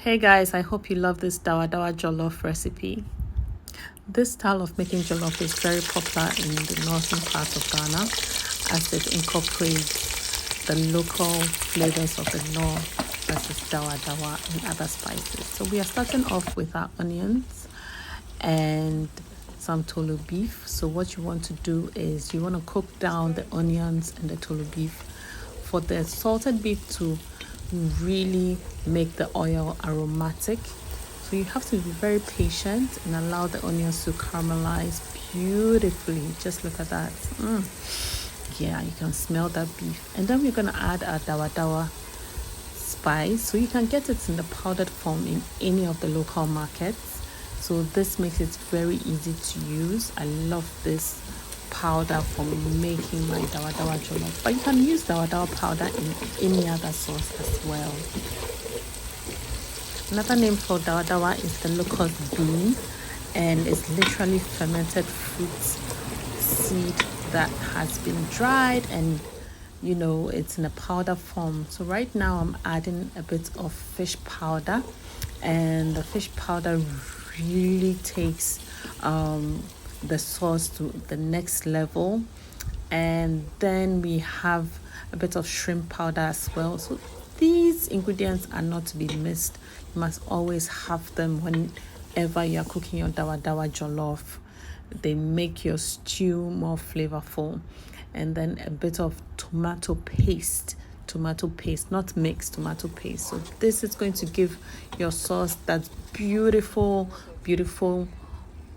Hey guys, I hope you love this Dawadawa Jollof recipe. This style of making jollof is very popular in the northern part of Ghana as it incorporates the local flavors of the north versus Dawadawa and other spices. So we are starting off with our onions and some tolo beef. So what you want to do is you want to cook down the onions and the tolo beef for the salted beef to really make the oil aromatic. So you have to be very patient and allow the onions to caramelize beautifully. Just look at that. Yeah, you can smell that beef. And then we're going to add our dawadawa spice. So you can get it in the powdered form in any of the local markets. So this makes it very easy to use. I love this powder for making my dawadawa jollof, but you can use dawadawa powder in any other sauce as well. Another name for dawadawa is the locust bean, and it's literally fermented fruit seed that has been dried, and it's in a powder form. So right now I'm adding a bit of fish powder, and the fish powder really takes the sauce to the next level. And then we have a bit of shrimp powder as well. So these ingredients are not to be missed. You must always have them whenever you're cooking your dawadawa jollof. They make your stew more flavorful. And then a bit of tomato paste, not mixed, tomato paste. So this is going to give your sauce that beautiful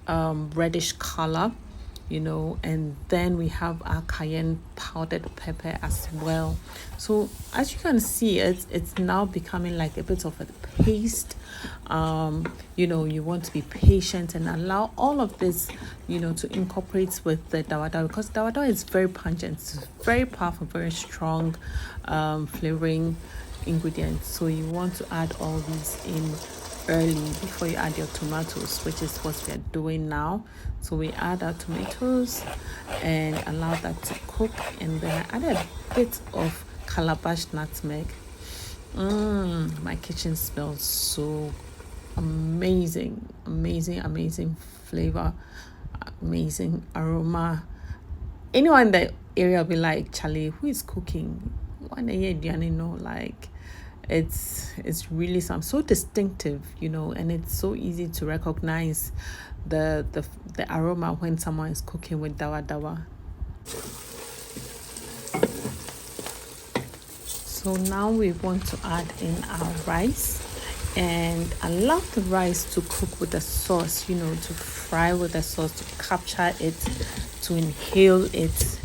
reddish color, and then we have our cayenne powdered pepper as well. So as you can see, it's now becoming like a bit of a paste. You want to be patient and allow all of this to incorporate with the dawadawa, because dawadawa is very pungent, it's very powerful, very strong flavoring ingredients. So you want to add all these in early before you add your tomatoes, which is what we are doing now. So we add our tomatoes and allow that to cook, and then I add a bit of calabash nutmeg. My kitchen smells so amazing flavor, amazing aroma. Anyone in the area will be like, Charlie, who is cooking? Like, it's really so distinctive, and it's so easy to recognize the aroma when someone is cooking with dawadawa. So now we want to add in our rice and allow the rice to cook with the sauce, to fry with the sauce, to capture it, to inhale it.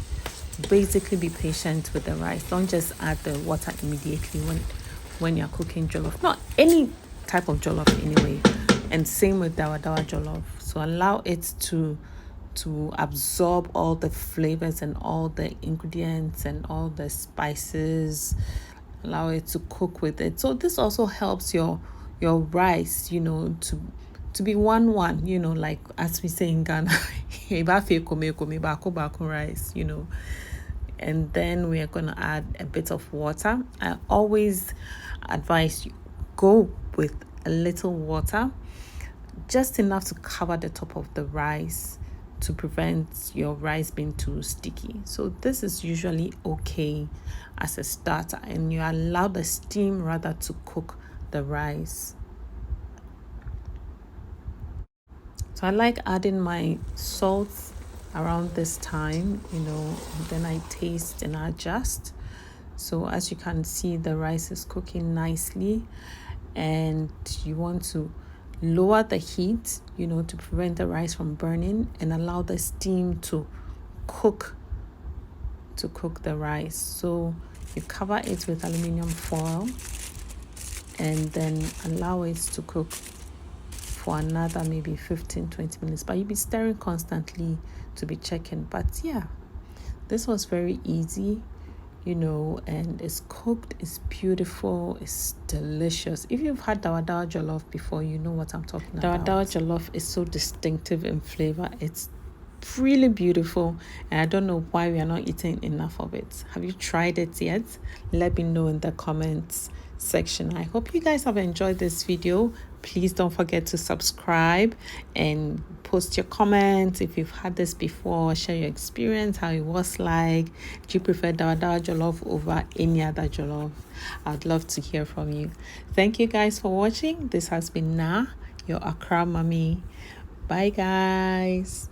Basically be patient with the rice. Don't just add the water immediately when you're cooking jollof, not any type of jollof anyway, and same with dawadawa jollof. So allow it to absorb all the flavors and all the ingredients and all the spices. Allow it to cook with it. So this also helps your rice to be one, like as we say in Ghana, rice, and then we are going to add a bit of water. I always advise you go with a little water, just enough to cover the top of the rice to prevent your rice being too sticky. So this is usually okay as a starter, and you allow the steam rather to cook the rice. So I like adding my salt around this time, and then I taste and adjust. So as you can see, the rice is cooking nicely, and you want to lower the heat, to prevent the rice from burning, and allow the steam to cook the rice. So you cover it with aluminum foil and then allow it to cook for another maybe 15-20 minutes, but you'll be stirring constantly to be checking. But yeah, this was very easy, and it's cooked, it's beautiful, it's delicious. If you've had dawadawa jollof before, you know what I'm talking about. Dawadawa jollof is so distinctive in flavor. It's really beautiful, and I don't know why we are not eating enough of it. Have you tried it yet? Let me know in the comments section. I hope you guys have enjoyed this video. Please don't forget to subscribe and post your comments if you've had this before. Share your experience, how it was like. Do you prefer Dawadawa Jollof over any other jollof? I'd love to hear from you. Thank you guys for watching. This has been Na, your Accra mommy. Bye guys.